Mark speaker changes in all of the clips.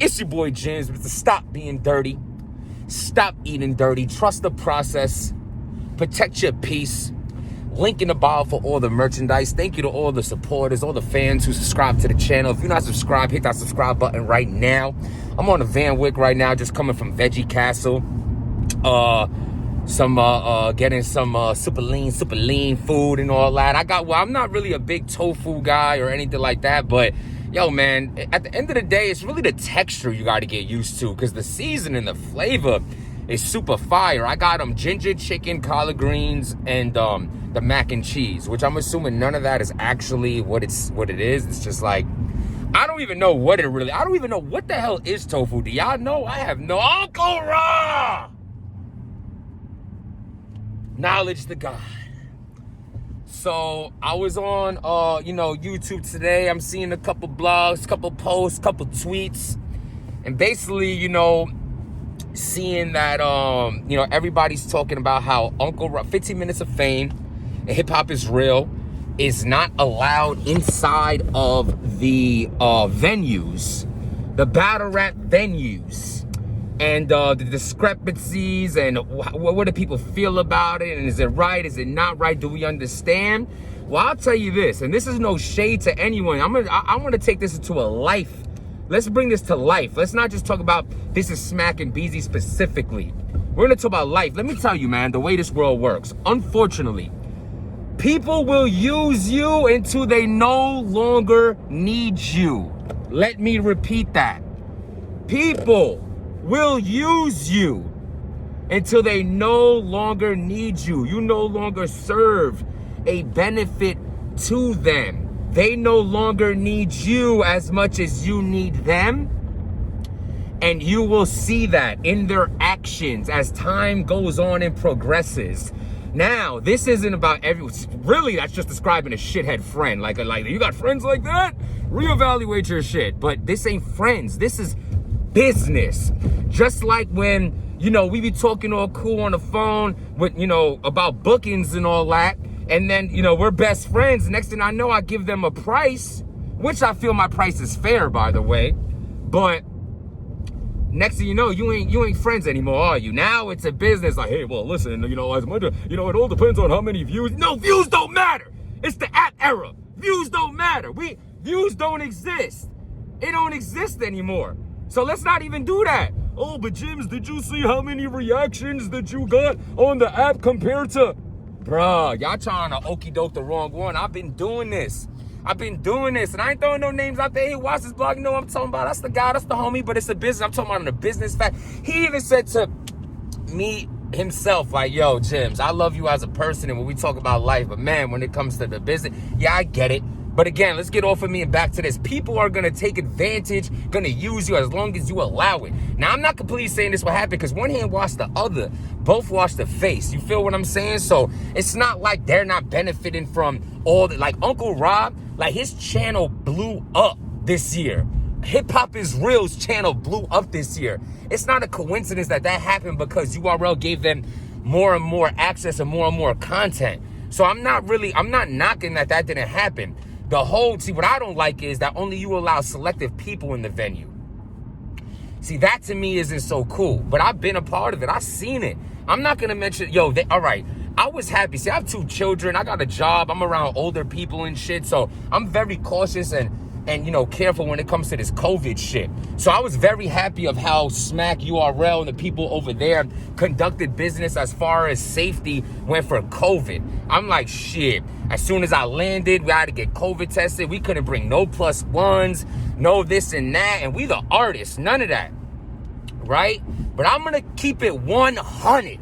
Speaker 1: It's your boy James, but to stop being dirty. Stop eating dirty. Trust the process. Protect your peace. Link in the bio for all the merchandise. Thank you to all the supporters, all the fans who subscribe to the channel. If you're not subscribed, hit that subscribe button right now. I'm on a Van Wick right now, just coming from Veggie Castle. Getting some super lean food and all that. I'm not really a big tofu guy or anything like that, but yo, man, at the end of the day, it's really the texture you got to get used to, because the seasoning, the flavor is super fire. I got ginger chicken, collard greens, and the mac and cheese, which I'm assuming none of that is actually what it is. It's just like, I don't even know what the hell is tofu. Do y'all know? I have no. Uncle Ra! Knowledge the God. So I was on YouTube today. I'm seeing a couple blogs, couple posts, couple tweets, and basically, seeing that everybody's talking about how Uncle Ra, 15 Minutes of Fame, and Hip Hop is Real, is not allowed inside of the venues, the battle rap venues, and the discrepancies, and what do people feel about it, and is it right, is it not right, do we understand? Well, I'll tell you this, and this is no shade to anyone. I want to take this into a life. Let's bring this to life. Let's not just talk about this is Smack and Beezy specifically. We're going to talk about life. Let me tell you, man, the way this world works. Unfortunately, people will use you until they no longer need you. Let me repeat that. People will use you until they no longer need you. You no longer serve a benefit to them. They no longer need you as much as you need them. And you will see that in their actions as time goes on and progresses. Now, this isn't about really, that's just describing a shithead friend. Like you got friends like that? Reevaluate your shit. But this ain't friends. This is business. Just like when, we be talking all cool on the phone with, about bookings and all that. And then, we're best friends. Next thing I know, I give them a price, which I feel my price is fair, by the way. But next thing you know, you ain't friends anymore, are you? Now it's a business. Like, hey, well, listen, as much, it all depends on how many views. No, views don't matter. It's the app era. Views don't matter. Views don't exist. It don't exist anymore. So let's not even do that. Oh, but James, did you see how many reactions that you got on the app compared to? Bruh, y'all trying to okey doke the wrong one. I've been doing this. And I ain't throwing no names out there. Hey, watch this blog. You know what I'm talking about. That's the guy, that's the homie, but it's a business. I'm talking about on a business fact. He even said to me himself, like, yo, James, I love you as a person and when we talk about life, but man, when it comes to the business, yeah, I get it. But again, let's get off of me and back to this. People are going to take advantage, going to use you as long as you allow it. Now, I'm not completely saying this will happen because one hand wash the other. Both wash the face. You feel what I'm saying? So it's not like they're not benefiting from all the, like Uncle Rob, like his channel blew up this year. Hip Hop is Real's channel blew up this year. It's not a coincidence that happened because URL gave them more and more access and more content. So I'm not knocking that didn't happen. What I don't like is that only you allow selective people in the venue. See, that to me isn't so cool, but I've been a part of it. I've seen it. I'm not going to mention, all right, I was happy. See, I have 2 children. I got a job. I'm around older people and shit, so I'm very cautious and careful when it comes to this COVID shit. So I was very happy of how Smack, URL, and the people over there conducted business as far as safety went for COVID. I'm like, shit. As soon as I landed, we had to get COVID tested. We couldn't bring no +1s, no this and that. And we the artists, none of that, right? But I'm going to keep it 100.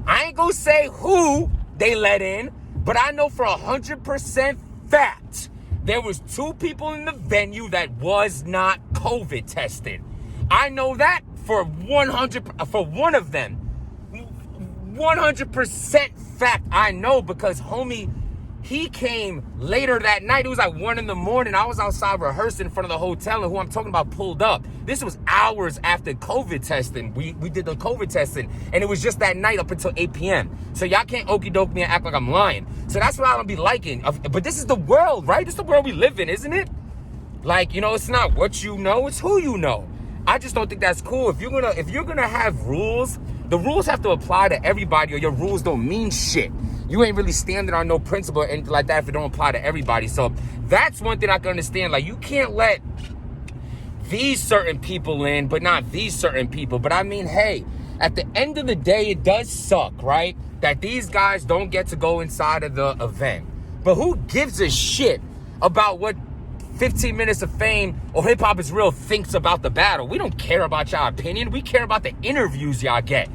Speaker 1: I ain't going to say who they let in, but I know for 100% fact, there was 2 people in the venue that was not COVID tested. I know that for one of them. 100% fact I know because homie, he came later that night. It was like 1 a.m. I was outside rehearsing in front of the hotel and who I'm talking about pulled up. This was hours after COVID testing. We did the COVID testing and it was just that night up until 8 p.m. So y'all can't okey doke me and act like I'm lying. So that's what I don't be liking. But this is the world, right? This is the world we live in, isn't it? Like, it's not what you know, it's who you know. I just don't think that's cool. If you're gonna have rules, the rules have to apply to everybody, or your rules don't mean shit. You ain't really standing on no principle or anything like that if it don't apply to everybody. So that's one thing I can understand. Like, you can't let these certain people in, but not these certain people. But I mean, hey, at the end of the day, it does suck, right? That these guys don't get to go inside of the event. But who gives a shit about what 15 Minutes of Fame or Hip Hop Is Real thinks about the battle? We don't care about y'all opinion. We care about the interviews y'all get.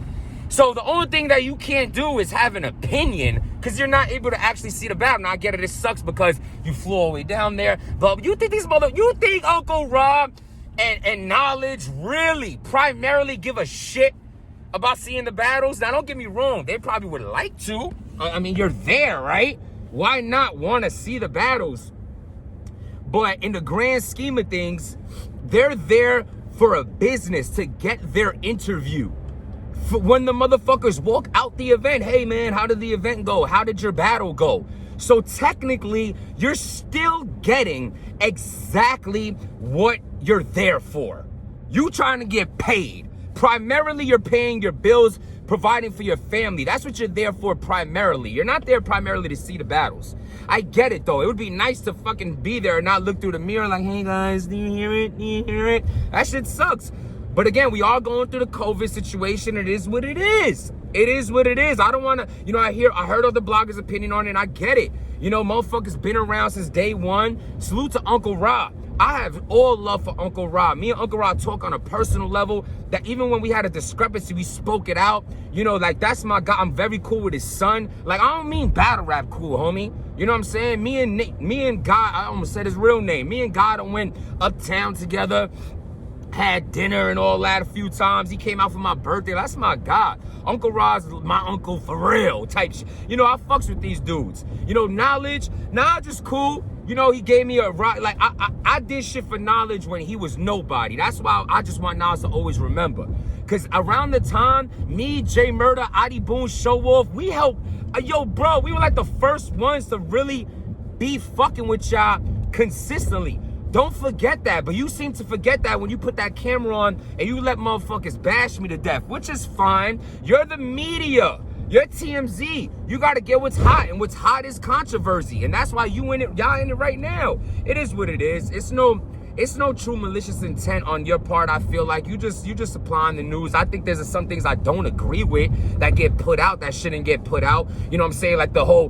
Speaker 1: So the only thing that you can't do is have an opinion, because you're not able to actually see the battle. Now, I get it. It sucks because you flew all the way down there. But you think you think Uncle Rob and Knoledge really primarily give a shit about seeing the battles? Now, don't get me wrong. They probably would like to. I mean, you're there, right? Why not want to see the battles? But in the grand scheme of things, they're there for a business, to get their interview. When the motherfuckers walk out the event, hey man, how did the event go? How did your battle go? So technically, you're still getting exactly what you're there for. You trying to get paid. Primarily, you're paying your bills, providing for your family. That's what you're there for primarily. You're not there primarily to see the battles. I get it though. It would be nice to fucking be there and not look through the mirror like, hey guys, do you hear it? Do you hear it? That shit sucks. But again, we are going through the COVID situation. It is what it is. It is what it is. I don't want to, I heard other bloggers' opinion on it, and I get it. Motherfuckers been around since day one. Salute to Uncle Rob. I have all love for Uncle Rob. Me and Uncle Rob talk on a personal level, that even when we had a discrepancy, we spoke it out. Like, that's my guy. I'm very cool with his son. Like, I don't mean battle rap cool, homie. You know what I'm saying? Me and God, I almost said his real name. Me and God went uptown together, had dinner and all that a few times. He came out for my birthday. That's my God. Uncle Rod's my uncle for real type shit. I fucks with these dudes. Knoledge is cool. He gave me a ride. Like, I did shit for Knoledge when he was nobody. That's why I just want Nas to always remember. Because around the time, me, Jay Murder, Adi Boone, Show Off, we helped. Bro, we were like the first ones to really be fucking with y'all consistently. Don't forget that. But you seem to forget that when you put that camera on and you let motherfuckers bash me to death, which is fine. You're the media. You're TMZ. You got to get what's hot, and what's hot is controversy. And that's why y'all in it right now. It is what it is. It's no true malicious intent on your part. I feel like you just supplying the news. I think there's some things I don't agree with that get put out that shouldn't get put out. You know what I'm saying? Like the whole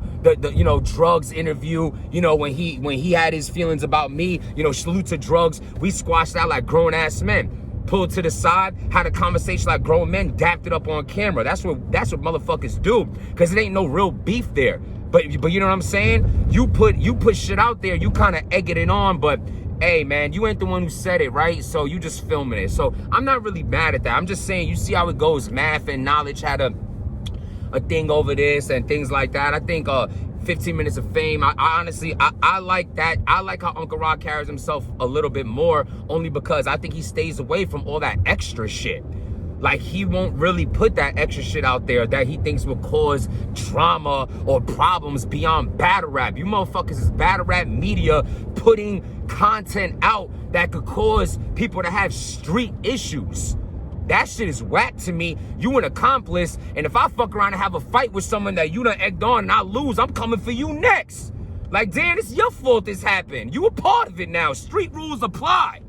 Speaker 1: drugs interview, when he had his feelings about me, salute to drugs. We squashed out like grown ass men. Pulled to the side, had a conversation like grown men, dapped it up on camera. That's what motherfuckers do, because it ain't no real beef there. But you know what I'm saying? You put shit out there, you kind of egging it on, but hey man, you ain't the one who said it, right? So you just filming it. So I'm not really mad at that. I'm just saying, you see how it goes. Math and Knoledge had a thing over this and things like that. I think 15 Minutes of Fame, I honestly like that. I like how Uncle Rod carries himself a little bit more, only because I think he stays away from all that extra shit. Like, he won't really put that extra shit out there that he thinks will cause drama or problems beyond battle rap. You motherfuckers is battle rap media putting content out that could cause people to have street issues. That shit is whack to me. You an accomplice, and if I fuck around and have a fight with someone that you done egged on and I lose, I'm coming for you next. Like, damn, it's your fault this happened. You a part of it now. Street rules apply.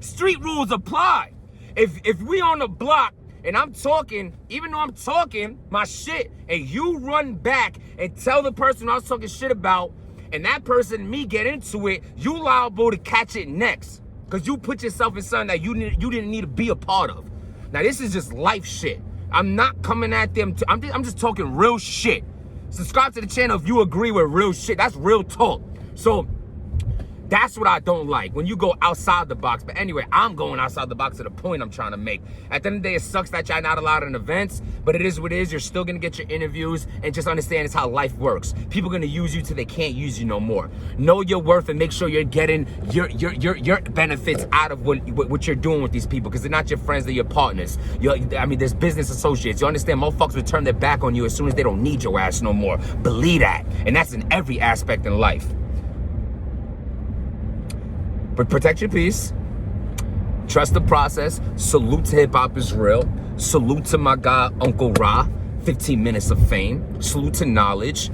Speaker 1: Street rules apply. If we on the block and I'm talking, even though I'm talking my shit, and you run back and tell the person I was talking shit about, and that person and me get into it, you liable to catch it next, because you put yourself in something that you didn't need to be a part of. Now, this is just life shit. I'm not coming at them. I'm just talking real shit. Subscribe to the channel if you agree with real shit. That's real talk. So that's what I don't like, when you go outside the box. But anyway, I'm going outside the box to the point I'm trying to make. At the end of the day, it sucks that y'all not allowed in events, but it is what it is. You're still gonna get your interviews, and just understand it's how life works. People gonna use you till they can't use you no more. Know your worth and make sure you're getting your benefits out of what you're doing with these people, because they're not your friends, they're your partners. There's business associates. You understand? Motherfuckers will turn their back on you as soon as they don't need your ass no more. Believe that. And that's in every aspect in life. But protect your peace. Trust the process. Salute to Hip Hop is Real. Salute to my guy, Uncle Ra. 15 minutes of fame. Salute to Knowledge.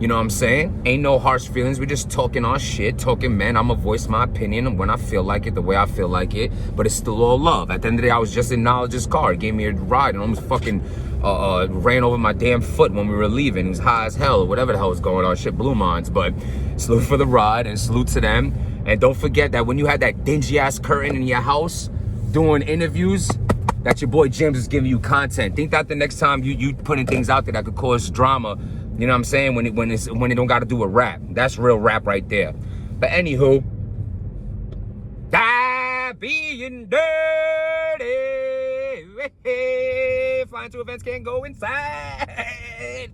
Speaker 1: You know what I'm saying? Ain't no harsh feelings. We're just talking our shit, talking, man. I'ma voice my opinion when I feel like it, the way I feel like it. But it's still all love. At the end of the day, I was just in Knowledge's car. He gave me a ride and almost fucking ran over my damn foot when we were leaving. He was high as hell or whatever the hell was going on. Shit blew minds. But salute for the ride and salute to them. And don't forget that when you had that dingy ass curtain in your house doing interviews, that your boy James is giving you content. Think that the next time you putting things out there that could cause drama, you know what I'm saying, when it don't got to do with rap. That's real rap right there. But anywho, being dirty. Flying to events can't go inside.